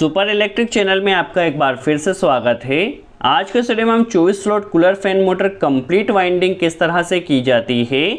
Super electric channel में आपका एक बार फिर से स्वागत है। आज के स्टूडियो में हम 24 slot cooler fan motor complete winding किस तरह से की जाती है,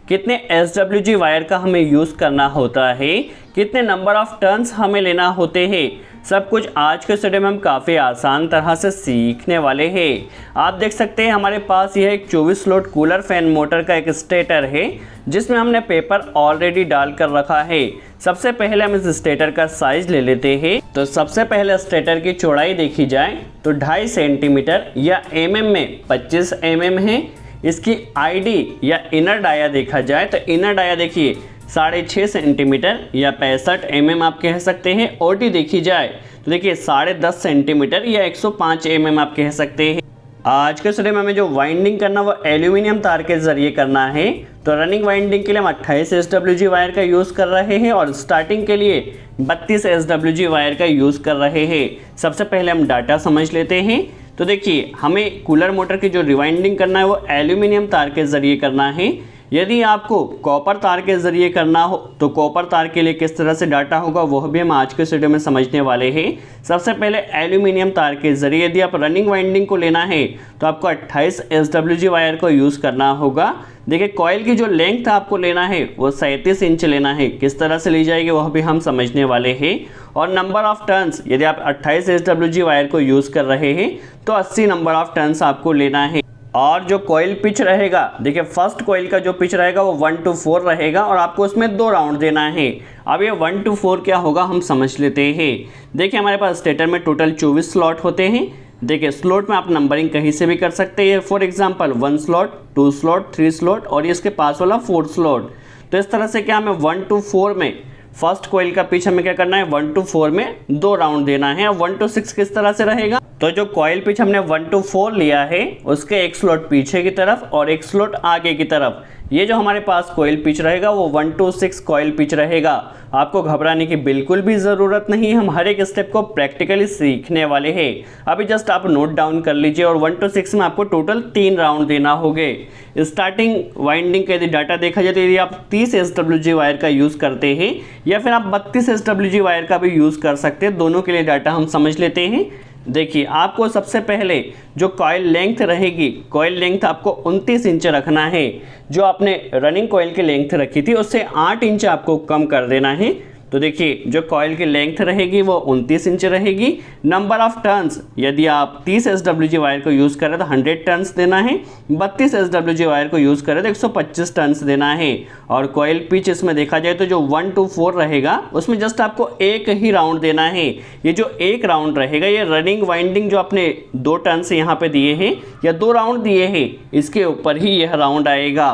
कितने SWG वायर का हमें यूज़ करना होता है, कितने नंबर ऑफ टर्न्स हमें लेना होते हैं, सब कुछ आज के स्टूडियो में हम काफ़ी आसान तरह से सीखने वाले हैं। आप देख सकते हैं हमारे पास यह एक 24 स्लॉट कूलर फैन मोटर का एक स्टेटर है जिसमें हमने पेपर ऑलरेडी डाल कर रखा है। सबसे पहले हम इस स्टेटर का साइज ले लेते हैं। तो सबसे पहले स्टेटर की चौड़ाई देखी जाए तो 2.5 सेंटीमीटर या mm में 25 mm है। इसकी ID या इनर डाया देखा जाए तो इनर डाया देखिए 6.5 सेंटीमीटर या 65 mm आप कह सकते हैं। OD देखी जाए तो देखिए 10.5 सेंटीमीटर या 105 mm आप कह सकते हैं। आज के स्टूडियो में हमें जो वाइंडिंग करना वो एल्यूमिनियम तार के जरिए करना है। तो रनिंग वाइंडिंग के लिए हम 28 SWG वायर का यूज़ कर रहे हैं और स्टार्टिंग के लिए 32 SWG वायर का यूज़ कर रहे हैं। सबसे पहले हम डाटा समझ लेते हैं। तो देखिए हमें कूलर मोटर की जो रिवाइंडिंग करना है वो एल्यूमिनियम तार के ज़रिए करना है। यदि आपको कॉपर तार के ज़रिए करना हो तो कॉपर तार के लिए किस तरह से डाटा होगा वह भी हम आज के वीडियो में समझने वाले हैं। सबसे पहले एल्यूमिनियम तार के ज़रिए यदि आप रनिंग वाइंडिंग को लेना है तो आपको 28 SWG वायर को यूज़ करना होगा। देखिए कॉइल की जो लेंथ आपको लेना है वो 37 इंच लेना है। किस तरह से ली जाएगी वह भी हम समझने वाले हैं। और नंबर ऑफ़ टर्न्स यदि आप 28 SWG वायर को यूज़ कर रहे हैं तो 80 नंबर ऑफ़ टर्न्स आपको लेना है। और जो कॉइल पिच रहेगा देखिए फर्स्ट कॉइल का जो पिच रहेगा वो 1 to 4 रहेगा और आपको उसमें 2 राउंड देना है। अब ये 1 to 4 क्या होगा हम समझ लेते हैं। देखिए हमारे पास स्टेटर में टोटल 24 स्लॉट होते हैं। देखिए स्लॉट में आप नंबरिंग कहीं से भी कर सकते हैं। For example 1 slot, 2 slot, 3 slot और इसके पास वाला 4 स्लॉट। तो इस तरह से क्या हमें 1 to 4 में फर्स्ट कॉइल का पिच हमें क्या करना है 1 to 4 में 2 राउंड देना है। 1 to 6 किस तरह से रहेगा तो जो कॉइल पिच हमने 1 to 4 लिया है उसके एक स्लॉट पीछे की तरफ और एक स्लॉट आगे की तरफ, ये जो हमारे पास कॉइल पिच रहेगा वो 1 to 6 कॉइल पिच रहेगा। आपको घबराने की बिल्कुल भी ज़रूरत नहीं, हम हर एक स्टेप को प्रैक्टिकली सीखने वाले हैं। अभी जस्ट आप नोट डाउन कर लीजिए। और 1 to 6 में आपको टोटल 3 राउंड देना होंगे। स्टार्टिंग वाइंडिंग का यदि डाटा देखा जाए तो यदि आप 30 SWG वायर का यूज़ करते हैं या फिर आप 32 SWG वायर का भी यूज़ कर सकते हैं, दोनों के लिए डाटा हम समझ लेते हैं। देखिए आपको सबसे पहले जो कॉइल लेंथ रहेगी, कॉइल लेंथ आपको 29 इंच रखना है। जो आपने रनिंग कॉइल की लेंथ रखी थी उससे 8 इंच आपको कम कर देना है। तो देखिए जो कॉइल की लेंथ रहेगी वो 29 इंच रहेगी। नंबर ऑफ टर्न्स यदि आप 30 SWG वायर को यूज़ करें तो 100 टर्न्स देना है। 32 SWG वायर को यूज़ करें तो 125 टर्न्स देना है। और कॉइल पिच इसमें देखा जाए तो जो 1 to 4 रहेगा उसमें जस्ट आपको एक ही राउंड देना है। ये जो एक राउंड रहेगा ये रनिंग वाइंडिंग जो आपने 2 टर्न्स यहाँ पे दिए हैं या 2 राउंड दिए हैं इसके ऊपर ही यह राउंड आएगा।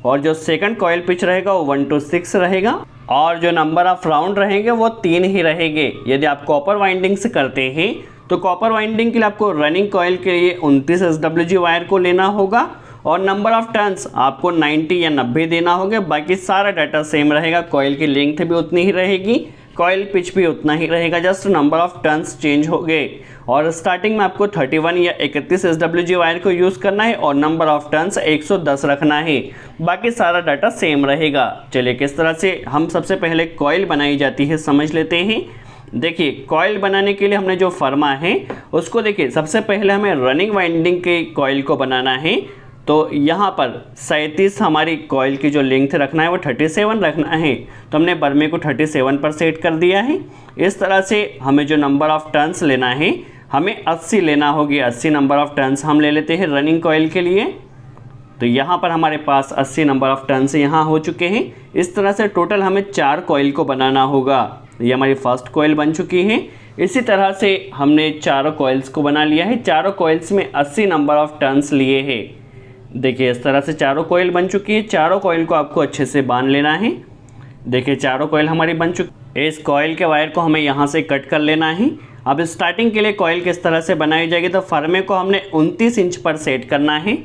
और जो सेकंड कॉइल पिच रहेगा वो 1 to 6 रहेगा और जो नंबर ऑफ राउंड रहेंगे वो 3 ही रहेंगे। यदि आप कॉपर वाइंडिंग से करते हैं तो कॉपर वाइंडिंग के लिए आपको रनिंग कॉइल के लिए 29 SWG वायर को लेना होगा और नंबर ऑफ टर्न्स आपको 90 या 90 देना होगा। बाकी सारा डाटा सेम रहेगा। कॉइल की लेंथ भी उतनी ही रहेगी, कॉइल पिच भी उतना ही रहेगा, just number of turns change हो गए। और स्टार्टिंग में आपको 31 या 31 SWG वायर को यूज़ करना है और नंबर ऑफ टर्न्स 110 रखना है। बाकी सारा डाटा सेम रहेगा। चलिए किस तरह से हम सबसे पहले कॉइल बनाई जाती है समझ लेते हैं। देखिए कॉइल बनाने के लिए हमने जो फर्मा है उसको देखिए सबसे पहले हमें रनिंग वाइंडिंग के कॉइल को बनाना है। तो यहाँ पर 37 हमारी कॉइल की जो लेंथ रखना है वो 37 रखना है। तो हमने बर्मे को 37 पर सेट कर दिया है। इस तरह से हमें जो नंबर ऑफ़ टर्न्स लेना है हमें 80 लेना होगी। 80 नंबर ऑफ़ टर्न्स हम ले लेते हैं रनिंग कॉइल के लिए। तो यहाँ पर हमारे पास 80 नंबर ऑफ़ टर्न्स यहाँ हो चुके हैं। इस तरह से टोटल हमें 4 कॉइल को बनाना होगा। ये हमारी फर्स्ट कॉइल बन चुकी है। इसी तरह से हमने चारों कॉइल्स को बना लिया है। चारों कॉइल्स में 80 नंबर ऑफ़ टर्न्स लिए हैं। देखिए इस तरह से चारों कॉइल बन चुकी है। चारों कॉइल को आपको अच्छे से बांध लेना है। देखिए चारों कॉइल हमारी बन चुकी है। इस कॉइल के वायर को हमें यहाँ से कट कर लेना है। अब स्टार्टिंग के लिए कॉइल किस तरह से बनाई जाएगी तो फर्मे को हमने 29 इंच पर सेट करना है।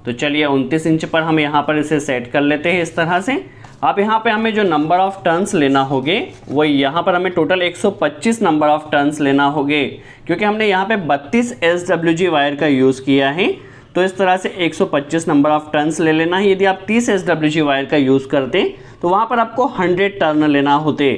तो चलिए 29 इंच पर हम यहाँ पर इसे सेट कर लेते हैं इस तरह से। अब यहाँ पे हमें जो नंबर ऑफ़ टर्न्स लेना होगे वो यहाँ पर हमें टोटल 125 नंबर ऑफ़ टर्न्स लेना होगे क्योंकि हमने यहाँ पे 32 SWG वायर का यूज़ किया है। तो इस तरह से 125 नंबर ऑफ़ टर्न्स ले लेना है। यदि आप 30 SWG वायर का यूज़ करते तो वहाँ पर आपको 100 टर्न लेना होते।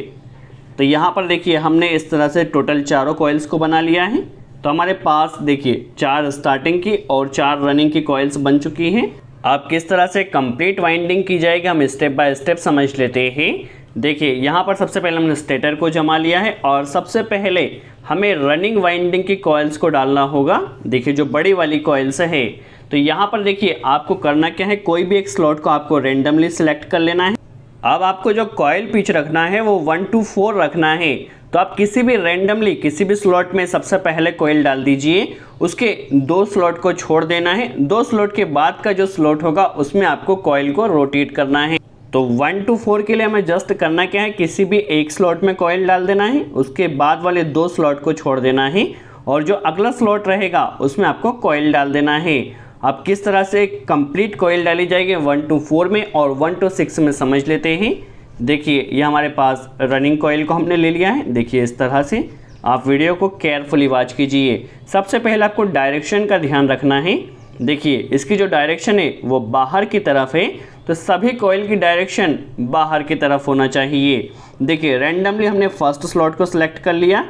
तो यहाँ पर देखिए हमने इस तरह से टोटल चारों कॉइल्स को बना लिया है। तो हमारे पास देखिए 4 स्टार्टिंग की और 4 रनिंग की कॉइल्स बन चुकी हैं। अब किस तरह से कंप्लीट वाइंडिंग की जाएगी हम स्टेप बाय स्टेप समझ लेते हैं। देखिए यहाँ पर सबसे पहले हमने स्टेटर को जमा लिया है और सबसे पहले हमें रनिंग वाइंडिंग की कॉइल्स को डालना होगा। देखिए जो बड़ी वाली कॉइल्स है, तो यहाँ पर देखिए आपको करना क्या है, कोई भी एक स्लॉट को आपको रेंडमली सिलेक्ट कर लेना है। अब आपको जो कॉइल पिच रखना है वो 1 to 4 रखना है। तो आप किसी भी रेंडमली किसी भी स्लॉट में सबसे पहले कॉइल डाल दीजिए, उसके 2 स्लॉट को छोड़ देना है। 2 स्लॉट के बाद का जो स्लॉट होगा उसमें आपको कॉइल को रोटेट करना है। तो 1 to 4 के लिए हमें जस्ट करना क्या है, किसी भी एक स्लॉट में कॉइल डाल देना है, उसके बाद वाले 2 स्लॉट को छोड़ देना है और जो अगला स्लॉट रहेगा उसमें आपको कॉइल डाल देना है। अब किस तरह से कंप्लीट कॉइल डाली जाएगी 1 to 4 में और 1 to 6 में समझ लेते हैं। देखिए ये हमारे पास रनिंग कॉइल को हमने ले लिया है। देखिए इस तरह से आप वीडियो को केयरफुली वॉच कीजिए। सबसे पहले आपको डायरेक्शन का ध्यान रखना है। देखिए इसकी जो डायरेक्शन है वो बाहर की तरफ है, तो सभी कॉइल की डायरेक्शन बाहर की तरफ होना चाहिए। देखिए रैंडमली हमने फर्स्ट स्लॉट को सिलेक्ट कर लिया,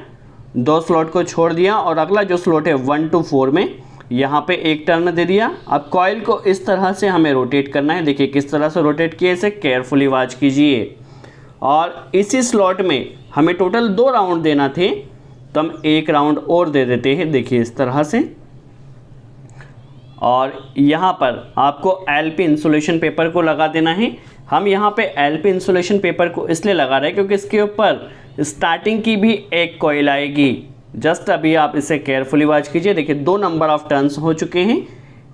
2 स्लॉट को छोड़ दिया और अगला जो स्लॉट है 1 to 4 में यहाँ पे एक टर्न दे दिया। अब कॉइल को इस तरह से हमें रोटेट करना है। देखिए किस तरह से रोटेट किए, इसे केयरफुली वॉच कीजिए। और इसी स्लॉट में हमें टोटल 2 राउंड देना थे, तो हम 1 राउंड और दे देते हैं। देखिए इस तरह से। और यहाँ पर आपको एलपी इंसुलेशन पेपर को लगा देना है। हम यहाँ पे एलपी इंसुलेशन पेपर को इसलिए लगा रहे हैं क्योंकि इसके ऊपर स्टार्टिंग की भी एक कॉइल आएगी। जस्ट अभी आप इसे केयरफुली वॉच कीजिए। देखिए 2 नंबर ऑफ टर्न्स हो चुके हैं।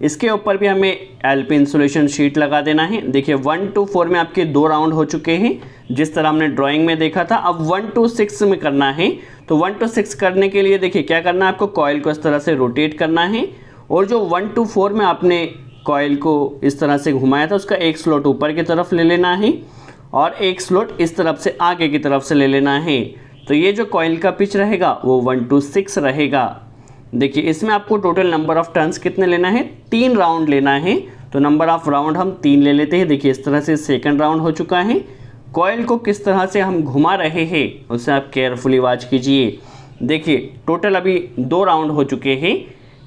इसके ऊपर भी हमें एलपी इंसुलेशन शीट लगा देना है। देखिए 1 to 4 में आपके 2 राउंड हो चुके हैं, जिस तरह हमने ड्राइंग में देखा था। अब 1 to 6 में करना है। तो 1 to 6 करने के लिए देखिए क्या करना है, आपको कॉइल को इस तरह से रोटेट करना है और जो 1 to 4 में आपने कॉइल को इस तरह से घुमाया था उसका एक स्लॉट ऊपर की तरफ ले लेना है और एक स्लॉट इस तरफ से आगे की तरफ से ले लेना है। तो ये जो कॉइल का पिच रहेगा वो 1 to 6 रहेगा। देखिए इसमें आपको टोटल नंबर ऑफ टर्न्स कितने लेना है, 3 राउंड लेना है। तो नंबर ऑफ राउंड हम 3 ले लेते हैं। देखिए इस तरह से सेकंड राउंड हो चुका है। कॉइल को किस तरह से हम घुमा रहे हैं उसे आप केयरफुली वॉच कीजिए। देखिए टोटल अभी 2 राउंड हो चुके हैं।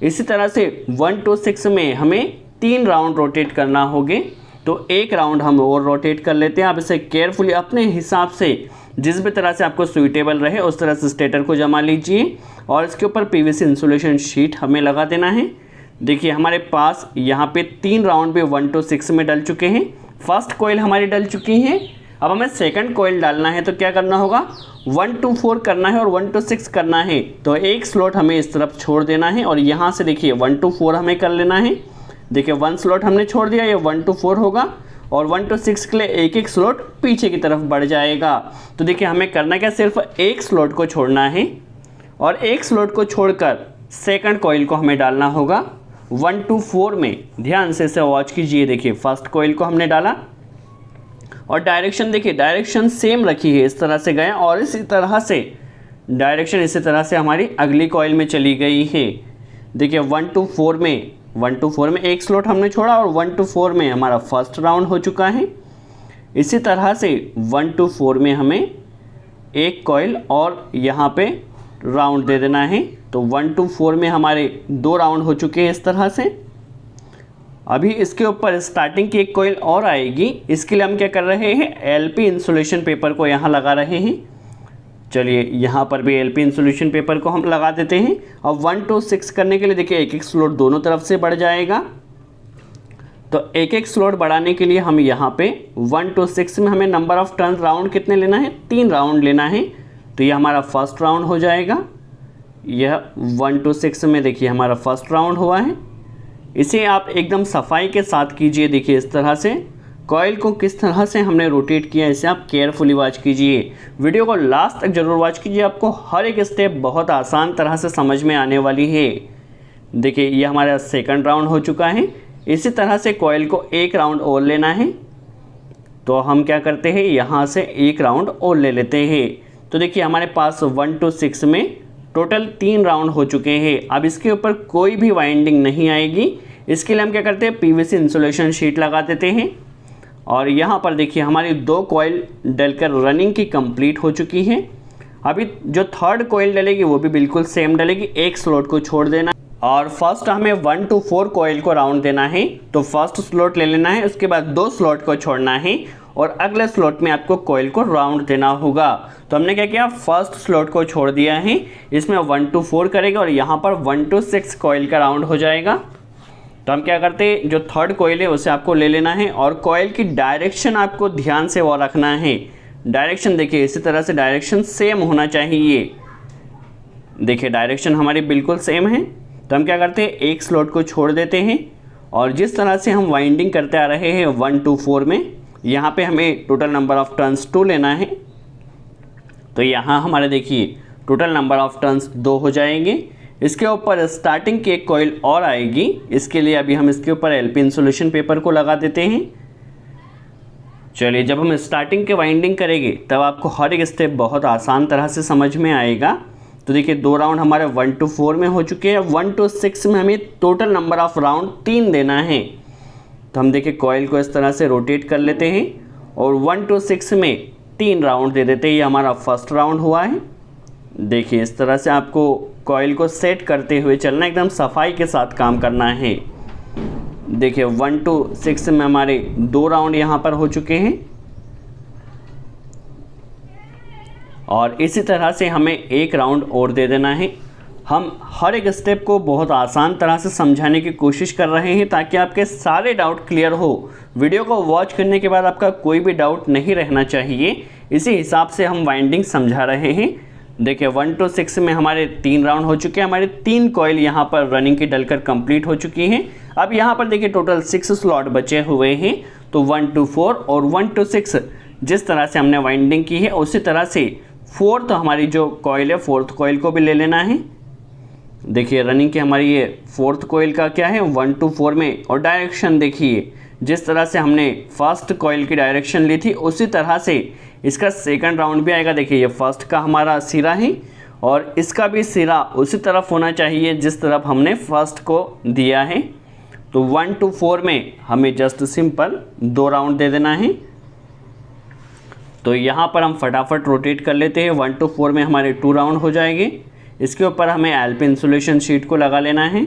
इसी तरह से 1 to 6 में हमें 3 राउंड रोटेट करना होंगे। तो 1 राउंड हम और रोटेट कर लेते हैं। आप इसे केयरफुली अपने हिसाब से जिस भी तरह से आपको सूटेबल रहे उस तरह से स्टेटर को जमा लीजिए और इसके ऊपर पीवीसी इंसुलेशन शीट हमें लगा देना है। देखिए हमारे पास यहाँ पे 3 राउंड भी 1 to 6 में डल चुके हैं। फर्स्ट कॉइल हमारी डल चुकी है। अब हमें सेकंड कॉइल डालना है, तो क्या करना होगा, 1 to 4 करना है और 1 to 6 करना है। तो एक स्लॉट हमें इस तरफ छोड़ देना है और यहाँ से देखिए 1 to 4 हमें कर लेना है। देखिए 1 स्लॉट हमने छोड़ दिया, ये 1 to 4 होगा और 1 to 6 के लिए एक स्लॉट पीछे की तरफ बढ़ जाएगा। तो देखिए हमें करना क्या, सिर्फ एक स्लॉट को छोड़ना है और एक स्लॉट को छोड़कर सेकंड कॉइल को हमें डालना होगा 1 to 4 में। ध्यान से इसे वॉच कीजिए। देखिए फर्स्ट कॉइल को हमने डाला और डायरेक्शन देखिए, डायरेक्शन सेम रखी है, इस तरह से गए और इसी तरह से डायरेक्शन इसी तरह से हमारी अगली कॉइल में चली गई है। देखिए 1 to 4 में एक स्लॉट हमने छोड़ा और 1 to 4 में हमारा फर्स्ट राउंड हो चुका है। इसी तरह से 1 to 4 में हमें एक कॉइल और यहाँ पे राउंड दे देना है। तो 1 to 4 में हमारे 2 राउंड हो चुके हैं इस तरह से। अभी इसके ऊपर स्टार्टिंग की एक कॉइल और आएगी। इसके लिए हम क्या कर रहे हैं, एलपी इंसुलेशन पेपर को यहाँ लगा रहे हैं। चलिए यहाँ पर भी एलपी इंसुलेशन पेपर को हम लगा देते हैं। अब 1 to 6 करने के लिए देखिए एक स्लॉट दोनों तरफ से बढ़ जाएगा। तो एक स्लॉट बढ़ाने के लिए हम यहाँ पे 1 to 6 में हमें नंबर ऑफ टर्न राउंड कितने लेना है, 3 राउंड लेना है। तो ये हमारा फर्स्ट राउंड हो जाएगा। यह 1 to 6 में देखिए हमारा फर्स्ट राउंड हुआ है। इसे आप एकदम सफाई के साथ कीजिए। देखिए इस तरह से कॉइल को किस तरह से हमने रोटेट किया, इसे आप केयरफुली वॉच कीजिए। वीडियो को लास्ट तक जरूर वॉच कीजिए, आपको हर एक स्टेप बहुत आसान तरह से समझ में आने वाली है। देखिए ये हमारा सेकंड राउंड हो चुका है। इसी तरह से कॉइल को एक राउंड और लेना है। तो हम क्या करते हैं, यहाँ से एक राउंड और ले लेते हैं। तो देखिए हमारे पास 1 to 6 में टोटल 3 राउंड हो चुके हैं। अब इसके ऊपर कोई भी वाइंडिंग नहीं आएगी। इसके लिए हम क्या करते हैं, पीवीसी इंसुलेशन शीट लगा देते हैं और यहाँ पर देखिए हमारी 2 कॉइल डलकर रनिंग की कंप्लीट हो चुकी है। अभी जो थर्ड कॉइल डलेगी वो भी बिल्कुल सेम डलेगी, एक स्लॉट को छोड़ देना और फर्स्ट हमें 1 to 4 कॉइल को राउंड देना है। तो फर्स्ट स्लॉट ले लेना है, उसके बाद 2 स्लॉट को छोड़ना है और अगले स्लॉट में आपको कॉइल को राउंड देना होगा। तो हमने क्या किया, फर्स्ट स्लॉट को छोड़ दिया है, इसमें 1 to 4 करेगा और यहाँ पर 1 to 6 कॉइल का राउंड हो जाएगा। तो हम क्या करते हैं, जो थर्ड कॉइल है उसे आपको ले लेना है और कॉइल की डायरेक्शन आपको ध्यान से वो रखना है। डायरेक्शन देखिए इसी तरह से डायरेक्शन सेम होना चाहिए। देखिए डायरेक्शन हमारी बिल्कुल सेम है। तो हम क्या करते हैं, एक स्लॉट को छोड़ देते हैं और जिस तरह से हम वाइंडिंग करते आ रहे हैं 1 to 4 में, यहाँ पे हमें टोटल नंबर ऑफ टर्न्स 2 लेना है। तो यहाँ हमारे देखिए टोटल नंबर ऑफ टर्न्स 2 हो जाएंगे। इसके ऊपर स्टार्टिंग की एक कॉइल और आएगी, इसके लिए अभी हम इसके ऊपर एलपी इंसुलेशन पेपर को लगा देते हैं। चलिए, जब हम स्टार्टिंग के वाइंडिंग करेंगे तब आपको हर एक स्टेप बहुत आसान तरह से समझ में आएगा। तो देखिए 2 राउंड हमारे 1 to 4 में हो चुके हैं। 1 to 6 में हमें टोटल नंबर ऑफ राउंड 3 देना है। तो हम देखिए कॉइल को इस तरह से रोटेट कर लेते हैं और 1 to 6 में 3 राउंड दे देते हैं। ये हमारा फर्स्ट राउंड हुआ है। देखिए इस तरह से आपको कॉइल को सेट करते हुए चलना, एकदम सफाई के साथ काम करना है। देखिए 1 to 6 में हमारे 2 राउंड यहाँ पर हो चुके हैं और इसी तरह से हमें एक राउंड और दे देना है। हम हर एक स्टेप को बहुत आसान तरह से समझाने की कोशिश कर रहे हैं ताकि आपके सारे डाउट क्लियर हो। वीडियो को वॉच करने के बाद आपका कोई भी डाउट नहीं रहना चाहिए, इसी हिसाब से हम वाइंडिंग समझा रहे हैं। देखिए 1 to 6 में हमारे 3 राउंड हो चुके हैं। हमारे 3 कॉइल यहाँ पर रनिंग की डलकर कंप्लीट हो चुकी हैं। अब यहाँ पर देखिए टोटल 6 स्लॉट बचे हुए हैं। तो 1 to 4 और 1 to 6 जिस तरह से हमने वाइंडिंग की है उसी तरह से फोर्थ हमारी जो कॉइल है, फोर्थ कॉइल को भी ले लेना है। देखिए रनिंग की हमारी ये फोर्थ कॉइल का क्या है, 1 to 4 में, और डायरेक्शन देखिए जिस तरह से हमने फर्स्ट कॉइल की डायरेक्शन ली थी उसी तरह से इसका सेकंड राउंड भी आएगा। देखिए ये फर्स्ट का हमारा सिरा है और इसका भी सिरा उसी तरफ होना चाहिए जिस तरफ हमने फर्स्ट को दिया है। तो 1 to 4 में हमें जस्ट सिंपल 2 राउंड दे देना है। तो यहाँ पर हम फटाफट रोटेट कर लेते हैं। 1 to 4 में हमारे 2 राउंड हो जाएंगे। इसके ऊपर हमें एलपी इंसुलेशन शीट को लगा लेना है।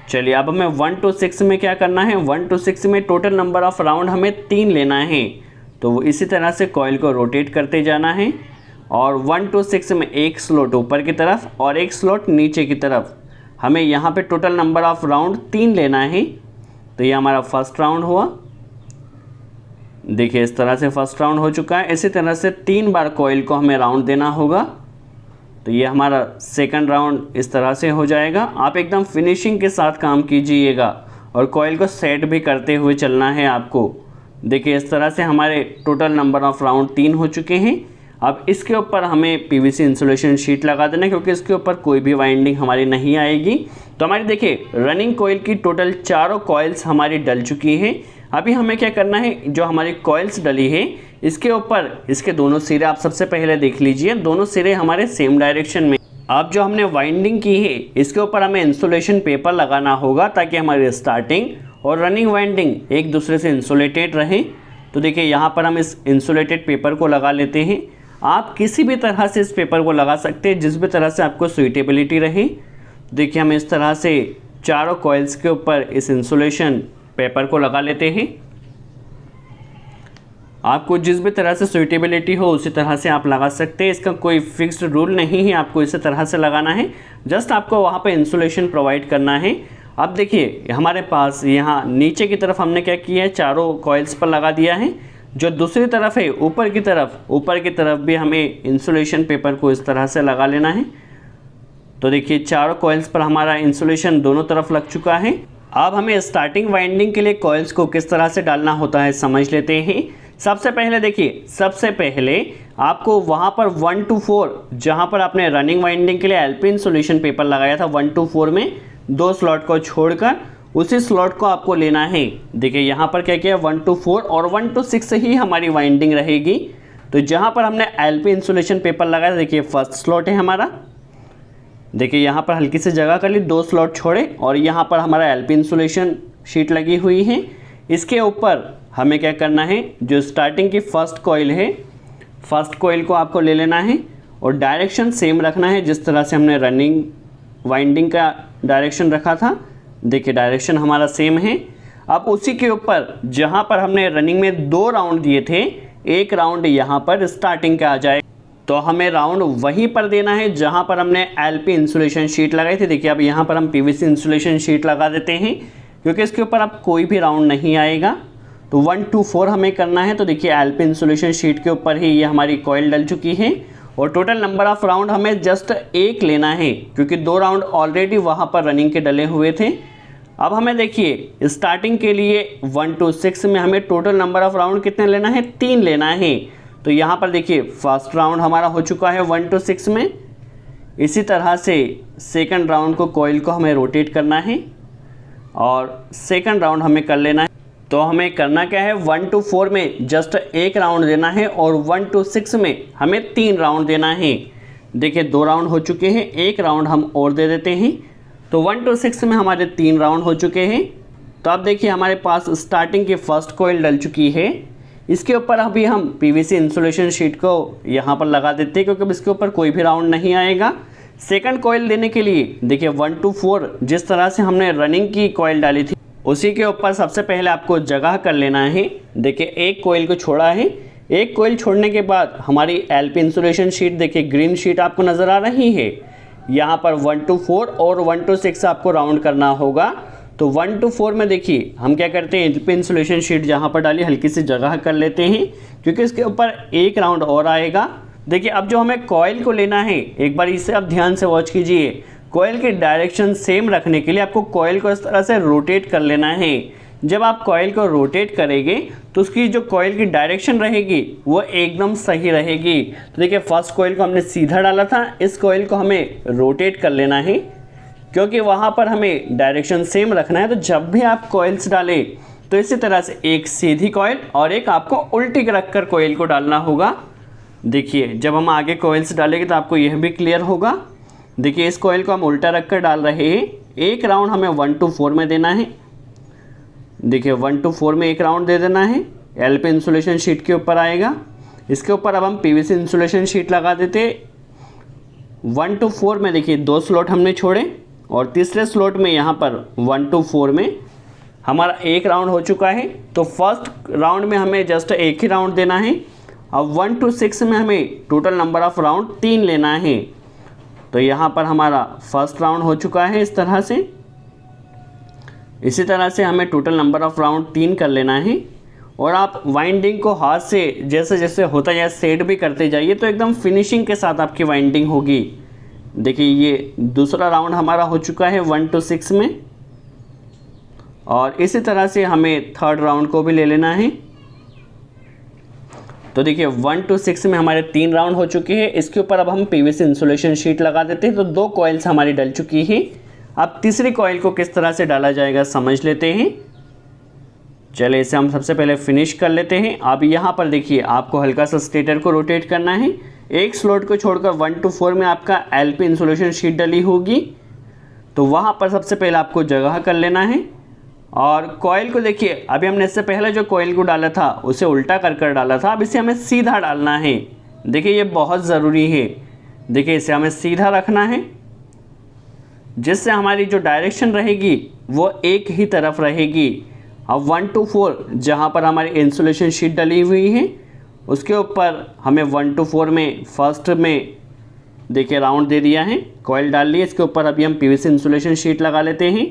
चलिए अब हमें 1 to 6 में क्या करना है, 1 to 6 में टोटल नंबर ऑफ राउंड हमें 3 लेना है। तो वो इसी तरह से कॉइल को रोटेट करते जाना है और 1 to 6 में एक स्लॉट ऊपर की तरफ और एक स्लॉट नीचे की तरफ, हमें यहाँ पे टोटल नंबर ऑफ राउंड 3 लेना है। तो ये हमारा फर्स्ट राउंड हुआ। देखिए इस तरह से फर्स्ट राउंड हो चुका है। इसी तरह से 3 बार कॉइल को हमें राउंड देना होगा। तो ये हमारा सेकंड राउंड इस तरह से हो जाएगा। आप एकदम फिनिशिंग के साथ काम कीजिएगा और कॉइल को सेट भी करते हुए चलना है आपको। देखिए इस तरह से हमारे टोटल नंबर ऑफ राउंड 3 हो चुके हैं। अब इसके ऊपर हमें पीवीसी इंसुलेशन शीट लगा देना है क्योंकि इसके ऊपर कोई भी वाइंडिंग हमारी नहीं आएगी। तो हमारी देखिए रनिंग कॉइल की टोटल 4 कॉइल्स हमारी डल चुकी हैं। अभी हमें क्या करना है, जो हमारी कॉइल्स डली है इसके ऊपर इसके दोनों सिरे आप सबसे पहले देख लीजिए, दोनों सिरे हमारे सेम डायरेक्शन में। अब जो हमने वाइंडिंग की है इसके ऊपर हमें इंसुलेशन पेपर लगाना होगा ताकि हमारी स्टार्टिंग और रनिंग वाइंडिंग एक दूसरे से इंसुलेटेड रहें। तो देखिए यहाँ पर हम इस इंसुलेटेड पेपर को लगा लेते हैं। आप किसी भी तरह से इस पेपर को लगा सकते हैं, जिस भी तरह से आपको सुइटेबिलिटी रहे। देखिए हम इस तरह से चारों कॉइल्स के ऊपर इस इंसुलेशन पेपर को लगा लेते हैं। आपको जिस भी तरह से सुइटेबिलिटी हो उसी तरह से आप लगा सकते हैं। इसका कोई फिक्स्ड रूल नहीं है, आपको इसी तरह से लगाना है। जस्ट आपको वहाँ पे इंसुलेशन प्रोवाइड करना है। अब देखिए हमारे पास यहाँ नीचे की तरफ हमने क्या किया है, चारों कॉइल्स पर लगा दिया है। जो दूसरी तरफ है ऊपर की तरफ भी हमें इंसुलेशन पेपर को इस तरह से लगा लेना है। तो देखिए चारों कॉइल्स पर हमारा इंसुलेशन दोनों तरफ लग चुका है। अब हमें स्टार्टिंग वाइंडिंग के लिए कॉइल्स को किस तरह से डालना होता है समझ लेते हैं। सबसे पहले देखिए, सबसे पहले आपको वहाँ पर 1 to 4 जहाँ पर आपने रनिंग वाइंडिंग के लिए एलपी इंसुलेशन पेपर लगाया था 1 to 4 में 2 स्लॉट को छोड़कर उसी स्लॉट को आपको लेना है। देखिए यहाँ पर क्या किया, 1 to 4 और 1 to 6 ही हमारी वाइंडिंग रहेगी। तो जहाँ पर हमने एलपी इंसुलेशन पेपर लगाया, देखिए फर्स्ट स्लॉट है हमारा। देखिए यहाँ पर हल्की सी जगह कर ली, 2 स्लॉट छोड़े और यहाँ पर हमारा एलपी इंसुलेशन शीट लगी हुई है। इसके ऊपर हमें क्या करना है, जो स्टार्टिंग की फर्स्ट कॉइल है, फर्स्ट कॉइल को आपको ले लेना है और डायरेक्शन सेम रखना है जिस तरह से हमने रनिंग वाइंडिंग का डायरेक्शन रखा था। देखिए डायरेक्शन हमारा सेम है। अब उसी के ऊपर जहाँ पर हमने रनिंग में 2 राउंड दिए थे, एक राउंड यहाँ पर स्टार्टिंग का आ जाए, तो हमें राउंड वहीं पर देना है जहाँ पर हमने एलपी इंसुलेशन शीट लगाई थी। देखिए अब यहाँ पर हम पीवीसी इंसुलेशन शीट लगा देते हैं क्योंकि इसके ऊपर अब कोई भी राउंड नहीं आएगा। तो 1 2 4 हमें करना है। तो देखिए एलपी इंसुलेशन शीट के ऊपर ही ये हमारी कॉइल डल चुकी है और टोटल नंबर ऑफ राउंड हमें जस्ट 1 लेना है क्योंकि 2 राउंड ऑलरेडी वहाँ पर रनिंग के डले हुए थे। अब हमें देखिए स्टार्टिंग के लिए 1 to 6 में हमें टोटल नंबर ऑफ राउंड कितने लेना है, 3 लेना है। तो यहाँ पर देखिए फर्स्ट राउंड हमारा हो चुका है 1 to 6 में। इसी तरह से सेकंड राउंड को कॉइल को हमें रोटेट करना है और सेकंड राउंड हमें कर लेना है। तो हमें करना क्या है, 1 to 4 में जस्ट 1 राउंड देना है और 1 to 6 में हमें 3 राउंड देना है। देखिए 2 राउंड हो चुके हैं, 1 राउंड हम और दे देते हैं। तो 1 to 6 में हमारे 3 राउंड हो चुके हैं। तो अब देखिए हमारे पास स्टार्टिंग की फर्स्ट कॉइल डल चुकी है। इसके ऊपर अभी हम पीवीसी इंसुलेशन शीट को यहाँ पर लगा देते हैं क्योंकि अब इसके ऊपर कोई भी राउंड नहीं आएगा। सेकंड कॉइल देने के लिए देखिए 1 to 4 जिस तरह से हमने रनिंग की कॉइल डाली थी उसी के ऊपर सबसे पहले आपको जगह कर लेना है। देखिए एक कॉइल को छोड़ा है, एक कॉइल छोड़ने के बाद हमारी एलपी इंसुलेशन शीट देखिए ग्रीन शीट आपको नज़र आ रही है। यहाँ पर 1 to 4 और 1 to 6 आपको राउंड करना होगा। तो 1 to 4 में देखिए हम क्या करते हैं, एलपी इंसुलेशन शीट जहाँ पर डाली हल्की सी जगह कर लेते हैं क्योंकि इसके ऊपर 1 राउंड और आएगा। देखिए अब जो हमें कॉइल को लेना है, एक बार इसे आप ध्यान से वॉच कीजिए। कॉइल की डायरेक्शन सेम रखने के लिए आपको कॉइल को इस तरह से रोटेट कर लेना है। जब आप कॉइल को रोटेट करेंगे तो उसकी जो कॉइल की डायरेक्शन रहेगी वो एकदम सही रहेगी। तो देखिए फर्स्ट कॉइल को हमने सीधा डाला था, इस कॉइल को हमें रोटेट कर लेना है क्योंकि वहाँ पर हमें डायरेक्शन सेम रखना है। तो जब भी आप कॉइल्स डालें तो इसी तरह से एक सीधी कॉइल और एक आपको उल्टी रख कर कॉइल को डालना होगा। देखिए जब हम आगे कॉइल्स डालेंगे तो आपको यह भी क्लियर होगा। देखिए इस कॉइल को हम उल्टा रख कर डाल रहे हैं। एक राउंड हमें 1 to 4 में देना है। देखिए 1 to 4 में एक राउंड दे देना है, एलपी इंसुलेशन शीट के ऊपर आएगा। इसके ऊपर अब हम पीवीसी इंसुलेशन शीट लगा देते। 1 to 4 में देखिए 2 स्लॉट हमने छोड़े और तीसरे स्लॉट में यहाँ पर 1 to 4 में हमारा एक राउंड हो चुका है। तो फर्स्ट राउंड में हमें जस्ट एक ही राउंड देना है। अब 1 to 6 में हमें टोटल नंबर ऑफ राउंड 3 लेना है। तो यहाँ पर हमारा फर्स्ट राउंड हो चुका है इस तरह से। इसी तरह से हमें टोटल नंबर ऑफ राउंड 3 कर लेना है और आप वाइंडिंग को हाथ से जैसे जैसे होता जाए सेट भी करते जाइए तो एकदम फिनिशिंग के साथ आपकी वाइंडिंग होगी। देखिए ये दूसरा राउंड हमारा हो चुका है 1 to 6 में और इसी तरह से हमें थर्ड राउंड को भी ले लेना है। तो देखिए 1 to 6 में हमारे 3 राउंड हो चुके हैं। इसके ऊपर अब हम पीवीसी इंसुलेशन शीट लगा देते हैं। तो 2 कॉइल्स हमारी डल चुकी है। अब तीसरी कॉइल को किस तरह से डाला जाएगा समझ लेते हैं। चलिए इसे हम सबसे पहले फिनिश कर लेते हैं। अब यहाँ पर देखिए आपको हल्का सा स्टेटर को रोटेट करना है। एक स्लॉट को छोड़कर 1 to 4 में आपका एलपी इंसुलेशन शीट डली होगी। तो वहाँ पर सबसे पहले आपको जगह कर लेना है और कॉइल को देखिए अभी हमने इससे पहले जो कॉइल को डाला था उसे उल्टा कर कर डाला था। अब इसे हमें सीधा डालना है। देखिए ये बहुत ज़रूरी है। देखिए इसे हमें सीधा रखना है जिससे हमारी जो डायरेक्शन रहेगी वो एक ही तरफ रहेगी। अब 1 to 4 जहाँ पर हमारी इंसुलेशन शीट डली हुई है उसके ऊपर हमें 1 to 4 में फर्स्ट में देखिए राउंड दे दिया है, कॉइल डाल ली। इसके ऊपर अभी हम पीवीसी इंसुलेशन शीट लगा लेते हैं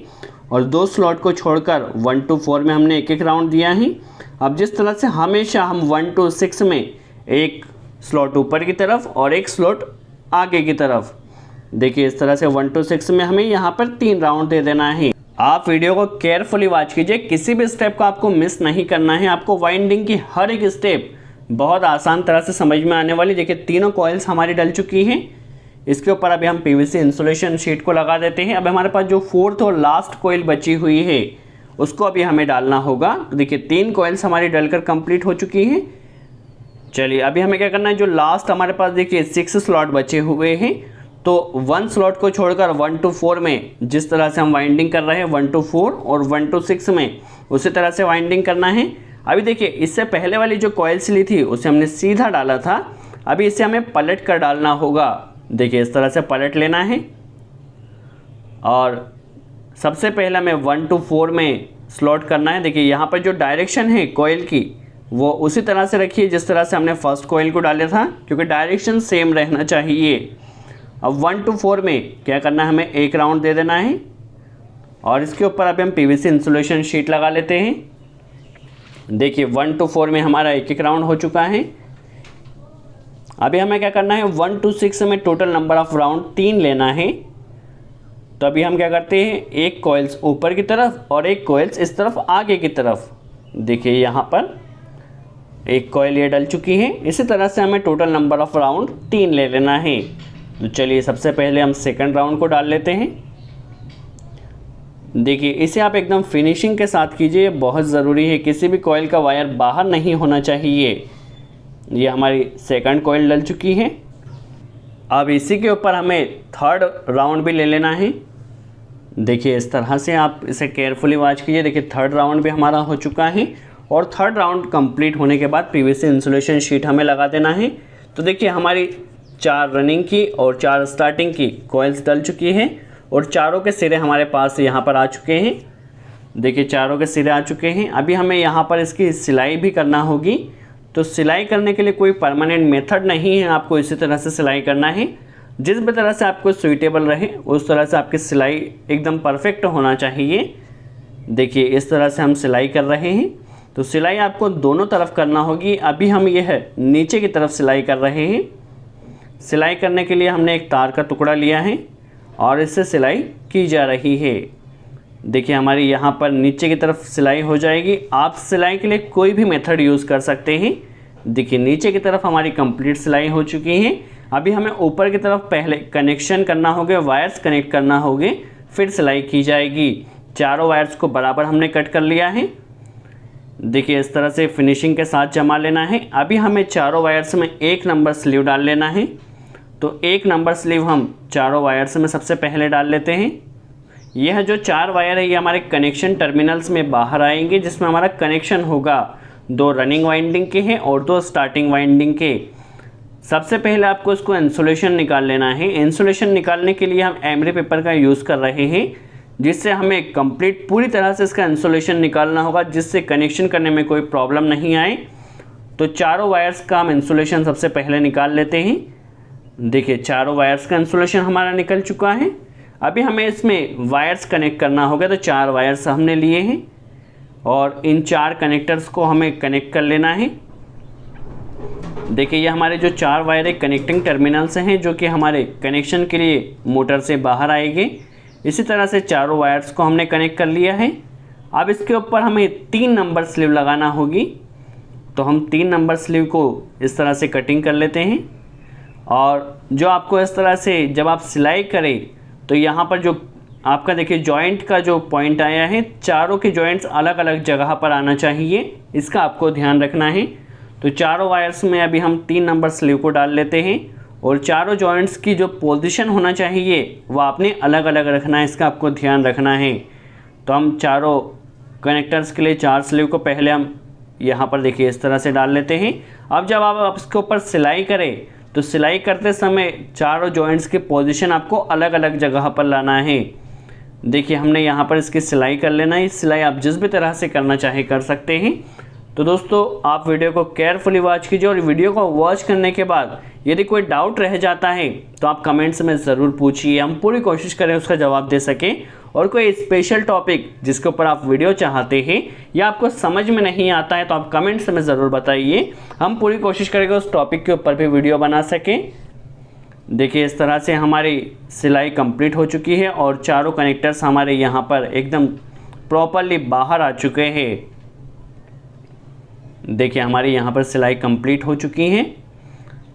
और 2 स्लॉट को छोड़कर 1 to 4 में हमने एक एक राउंड दिया है। अब जिस तरह से हमेशा हम 1 to 6 में एक स्लॉट ऊपर की तरफ और एक स्लॉट आगे की तरफ, देखिए इस तरह से 1 to 6 में हमें यहाँ पर 3 राउंड दे देना है। आप वीडियो को केयरफुली वॉच कीजिए, किसी भी स्टेप को आपको मिस नहीं करना है। आपको वाइंडिंग की हर एक स्टेप बहुत आसान तरह से समझ में आने वाली। देखिए तीनों कॉइल्स हमारी डल चुकी हैं। इसके ऊपर अभी हम पीवीसी इंसुलेशन शीट को लगा देते हैं। अब हमारे पास जो 4th और लास्ट कॉइल बची हुई है उसको अभी हमें डालना होगा। तो देखिए 3 कॉइल्स हमारी डलकर कंप्लीट हो चुकी हैं। चलिए अभी हमें क्या करना है, जो लास्ट हमारे पास देखिए 6 स्लॉट बचे हुए हैं तो 1 स्लॉट को छोड़कर 1 to 4 में जिस तरह से हम वाइंडिंग कर रहे हैं 1 to 4 और 1 to 6 में उसी तरह से वाइंडिंग करना है। अभी देखिए इससे पहले वाली जो कॉइल्स ली थी उसे हमने सीधा डाला था। अभी इसे हमें पलट कर डालना होगा। देखिए इस तरह से पलट लेना है और सबसे पहले हमें 1 to 4 में स्लॉट करना है। देखिए यहाँ पर जो डायरेक्शन है कॉइल की वो उसी तरह से रखिए जिस तरह से हमने फर्स्ट कॉइल को डाला था, क्योंकि डायरेक्शन सेम रहना चाहिए। अब 1 to 4 में क्या करना है, हमें एक राउंड दे देना है और इसके ऊपर अभी हम पीवीसी इंसुलेशन शीट लगा लेते हैं। देखिए 1 to 4 में हमारा एक राउंड हो चुका है। अभी हमें क्या करना है, 1 to 6 में टोटल नंबर ऑफ राउंड 3 लेना है। तो अभी हम क्या करते हैं, एक कॉइल्स ऊपर की तरफ और एक कॉइल्स इस तरफ आगे की तरफ। देखिए यहाँ पर एक कॉइल ये डल चुकी है। इसी तरह से हमें टोटल नंबर ऑफ राउंड 3 ले लेना है। तो चलिए सबसे पहले हम सेकंड राउंड को डाल लेते हैं। देखिए इसे आप एकदम फिनिशिंग के साथ कीजिए, बहुत ज़रूरी है, किसी भी कॉइल का वायर बाहर नहीं होना चाहिए। ये हमारी सेकंड कॉइल डल चुकी है। अब इसी के ऊपर हमें थर्ड राउंड भी ले लेना है। देखिए इस तरह से आप इसे केयरफुली वॉच कीजिए। देखिए थर्ड राउंड भी हमारा हो चुका है और थर्ड राउंड कंप्लीट होने के बाद पीवीसी इंसुलेशन शीट हमें लगा देना है। तो देखिए हमारी 4 रनिंग की और 4 स्टार्टिंग की कॉइल्स डल चुकी है और चारों के सिरे हमारे पास यहाँ पर आ चुके हैं। देखिए चारों के सिरे आ चुके हैं। अभी हमें यहाँ पर इसकी सिलाई भी करना होगी। तो सिलाई करने के लिए कोई परमानेंट मेथड नहीं है, आपको इसी तरह से सिलाई करना है। जिस भी तरह से आपको सूटेबल रहे उस तरह से आपकी सिलाई एकदम परफेक्ट होना चाहिए। देखिए इस तरह से हम सिलाई कर रहे हैं। तो सिलाई आपको दोनों तरफ करना होगी। अभी हम यह नीचे की तरफ सिलाई कर रहे हैं। सिलाई करने के लिए हमने एक तार का टुकड़ा लिया है और इससे सिलाई की जा रही है। देखिए हमारी यहाँ पर नीचे की तरफ सिलाई हो जाएगी। आप सिलाई के लिए कोई भी मेथड यूज़ कर सकते हैं। देखिए नीचे की तरफ हमारी कंप्लीट सिलाई हो चुकी है। अभी हमें ऊपर की तरफ पहले कनेक्शन करना होगा, वायर्स कनेक्ट करना होंगे, फिर सिलाई की जाएगी। चारों वायर्स को बराबर हमने कट कर लिया है। देखिए इस तरह से फिनिशिंग के साथ जमा लेना है। अभी हमें चारों वायर्स में 1 नंबर स्लीव डाल लेना है। तो 1 नंबर स्लीव हम चारों वायर्स में सबसे पहले डाल लेते हैं। यह जो 4 वायर है ये हमारे कनेक्शन टर्मिनल्स में बाहर आएंगे, जिसमें हमारा कनेक्शन होगा 2 रनिंग वाइंडिंग के हैं और 2 स्टार्टिंग वाइंडिंग के। सबसे पहले आपको इसको इंसुलेशन निकाल लेना है। इंसुलेशन निकालने के लिए हम एमरी पेपर का यूज़ कर रहे हैं, जिससे हमें कंप्लीट पूरी तरह से इसका इंसुलेशन निकालना होगा, जिससे कनेक्शन करने में कोई प्रॉब्लम नहीं आए। तो चारों वायर्स का हम इंसुलेशन सबसे पहले निकाल लेते हैं। देखिए चारों वायर्स का इंसुलेशन हमारा निकल चुका है। अभी हमें इसमें वायर्स कनेक्ट करना होगा। तो 4 वायर्स हमने लिए हैं और इन 4 कनेक्टर्स को हमें कनेक्ट कर लेना है। देखिए ये हमारे जो 4 वायर एक कनेक्टिंग टर्मिनल्स हैं, जो कि हमारे कनेक्शन के लिए मोटर से बाहर आएंगे। इसी तरह से चारों वायर्स को हमने कनेक्ट कर लिया है। अब इसके ऊपर हमें 3 नंबर स्लीव लगाना होगी। तो हम 3 नंबर स्लीव को इस तरह से कटिंग कर लेते हैं और जो आपको इस तरह से जब आप सिलाई करें तो यहाँ पर जो आपका देखिए जॉइंट का जो पॉइंट आया है, चारों के जॉइंट्स अलग अलग जगह पर आना चाहिए, इसका आपको ध्यान रखना है। तो चारों वायर्स में अभी हम 3 नंबर स्लीव को डाल लेते हैं और चारों जॉइंट्स की जो पोजीशन होना चाहिए वह आपने अलग अलग रखना है, इसका आपको ध्यान रखना है। तो हम चारों कनेक्टर्स के लिए 4 स्लीव को पहले हम यहाँ पर देखिए इस तरह से डाल लेते हैं। अब जब आप इसके ऊपर सिलाई करें तो सिलाई करते समय चारों जॉइंट्स की पोजीशन आपको अलग अलग जगह पर लाना है। देखिए हमने यहाँ पर इसकी सिलाई कर लेना है। सिलाई आप जिस भी तरह से करना चाहे कर सकते हैं। तो दोस्तों आप वीडियो को केयरफुली वॉच कीजिए और वीडियो को वॉच करने के बाद यदि कोई डाउट रह जाता है तो आप कमेंट्स में ज़रूर पूछिए, हम पूरी कोशिश करें उसका जवाब दे सकें। और कोई स्पेशल टॉपिक जिसके ऊपर आप वीडियो चाहते हैं या आपको समझ में नहीं आता है तो आप कमेंट्स में ज़रूर बताइए, हम पूरी कोशिश करेंगे उस टॉपिक के ऊपर भी वीडियो बना सकें। देखिए इस तरह से हमारी सिलाई कंप्लीट हो चुकी है और चारों कनेक्टर्स हमारे यहाँ पर एकदम प्रॉपरली बाहर आ चुके हैं। देखिए हमारी यहाँ पर सिलाई कंप्लीट हो चुकी है।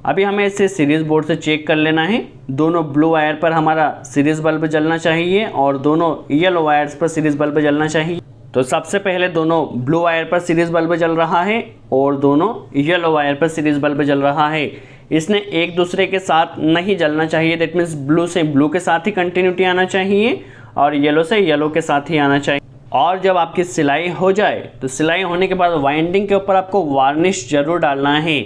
अभी हमें इसे सीरीज़ बोर्ड से चेक कर लेना है। दोनों ब्लू वायर पर हमारा सीरीज़ बल्ब जलना चाहिए और दोनों येलो वायर्स पर सीरीज़ बल्ब जलना चाहिए। तो सबसे पहले दोनों ब्लू वायर पर सीरीज़ बल्ब जल रहा है और दोनों येलो वायर पर सीरीज़ बल्ब जल रहा है। इसने एक दूसरे के साथ नहीं जलना चाहिए, दैट मीन्स ब्लू से ब्लू के साथ ही कंटिन्यूटी आना चाहिए और येलो से येलो के साथ ही आना चाहिए। और जब आपकी सिलाई हो जाए तो सिलाई होने के बाद वाइंडिंग के ऊपर आपको वार्निश ज़रूर डालना है।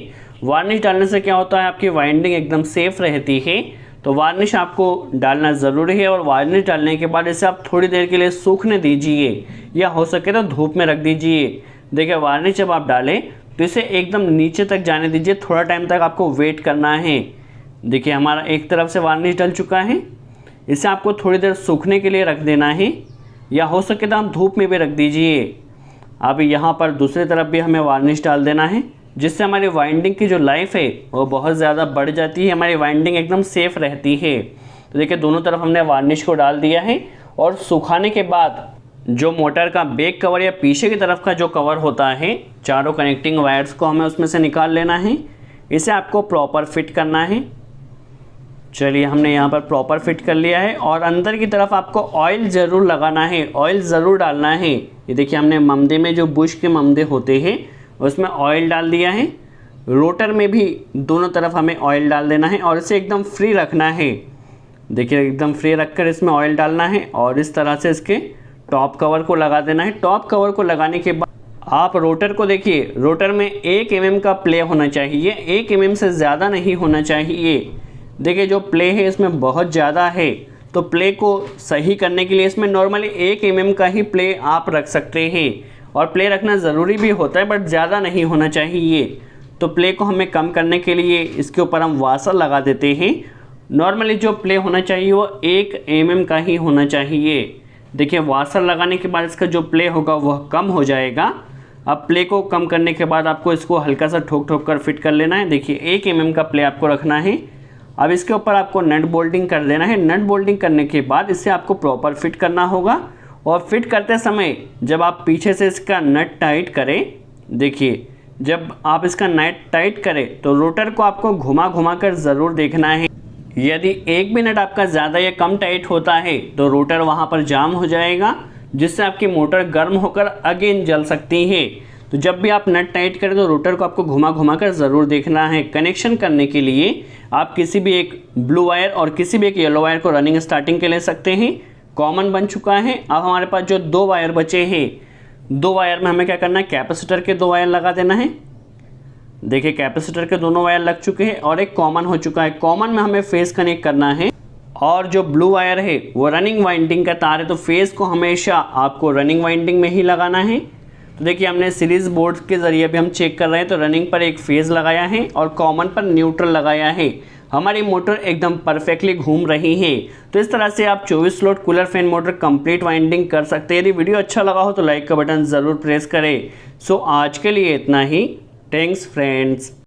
वार्निश डालने से क्या होता है, आपकी वाइंडिंग एकदम सेफ रहती है। तो वार्निश आपको डालना ज़रूरी है और वार्निश डालने के बाद इसे आप थोड़ी देर के लिए सूखने दीजिए या हो सके तो धूप में रख दीजिए। देखिए वार्निश जब आप डालें तो इसे एकदम नीचे तक जाने दीजिए, थोड़ा टाइम तक आपको वेट करना है। देखिए हमारा एक तरफ से वार्निश डल चुका है, इसे आपको थोड़ी देर सूखने के लिए रख देना है या हो सके तो आप धूप में भी रख दीजिए। अब यहाँ पर दूसरी तरफ भी हमें वार्निश डाल देना है, जिससे हमारी वाइंडिंग की जो लाइफ है वो बहुत ज़्यादा बढ़ जाती है, हमारी वाइंडिंग एकदम सेफ रहती है। तो देखिए दोनों तरफ हमने वार्निश को डाल दिया है और सुखाने के बाद जो मोटर का बैक कवर या पीछे की तरफ का जो कवर होता है, चारों कनेक्टिंग वायर्स को हमें उसमें से निकाल लेना है। इसे आपको प्रॉपर फिट करना है। चलिए हमने यहाँ पर प्रॉपर फिट कर लिया है और अंदर की तरफ आपको ऑयल ज़रूर लगाना है, ऑयल ज़रूर डालना है। ये देखिए हमने ममदे में जो बुश के ममदे होते हैं उसमें ऑयल डाल दिया है। रोटर में भी दोनों तरफ हमें ऑयल डाल देना है और इसे एकदम फ्री रखना है। देखिए एकदम फ्री रखकर इसमें ऑयल डालना है और इस तरह से इसके टॉप कवर को लगा देना है। टॉप कवर को लगाने के बाद आप रोटर को देखिए, रोटर में 1 mm का प्ले होना चाहिए, 1 mm से ज़्यादा नहीं होना चाहिए। देखिए जो प्ले है इसमें बहुत ज़्यादा है, तो प्ले को सही करने के लिए इसमें नॉर्मली 1 mm का ही प्ले आप रख सकते हैं और प्ले रखना ज़रूरी भी होता है, बट ज़्यादा नहीं होना चाहिए। तो प्ले को हमें कम करने के लिए इसके ऊपर हम वाशर लगा देते हैं। नॉर्मली जो प्ले होना चाहिए वो 1 mm का ही होना चाहिए। देखिए वाशर लगाने के बाद इसका जो प्ले होगा वह कम हो जाएगा। अब प्ले को कम करने के बाद आपको इसको हल्का सा ठोक ठोक कर फिट कर लेना है। देखिए 1 mm का प्ले आपको रखना है। अब इसके ऊपर आपको नट बोल्टिंग कर देना है। नट बोल्टिंग करने के बाद इसे आपको प्रॉपर फिट करना होगा और फिट करते समय जब आप पीछे से इसका नट टाइट करें, देखिए जब आप इसका नट टाइट करें तो रोटर को आपको घुमा घुमा कर ज़रूर देखना है। यदि एक भी नट आपका ज़्यादा या कम टाइट होता है तो रोटर वहाँ पर जाम हो जाएगा, जिससे आपकी मोटर गर्म होकर अगेन जल सकती है। तो जब भी आप नट टाइट करें तो रोटर को आपको घुमा घुमा कर ज़रूर देखना है। कनेक्शन करने के लिए आप किसी भी एक ब्लू वायर और किसी भी एक येलो वायर को रनिंग स्टार्टिंग के ले सकते हैं। कॉमन बन चुका है। अब हमारे पास जो 2 वायर बचे हैं, 2 वायर में हमें क्या करना है, कैपेसिटर के 2 वायर लगा देना है। देखिए कैपेसिटर के दोनों वायर लग चुके हैं और एक कॉमन हो चुका है। कॉमन में हमें फेस कनेक्ट करना है और जो ब्लू वायर है वो रनिंग वाइंडिंग का तार है, तो फेस को हमेशा आपको रनिंग वाइंडिंग में ही लगाना है। तो देखिए हमने सीरीज़ बोर्ड के ज़रिए भी हम चेक कर रहे हैं, तो रनिंग पर एक फेज़ लगाया है और कॉमन पर न्यूट्रल लगाया है। हमारी मोटर एकदम परफेक्टली घूम रही है। तो इस तरह से आप 24 slot cooler fan motor complete winding कर सकते हैं। यदि वीडियो अच्छा लगा हो तो लाइक का बटन ज़रूर प्रेस करें। सो आज के लिए इतना ही। Thanks friends.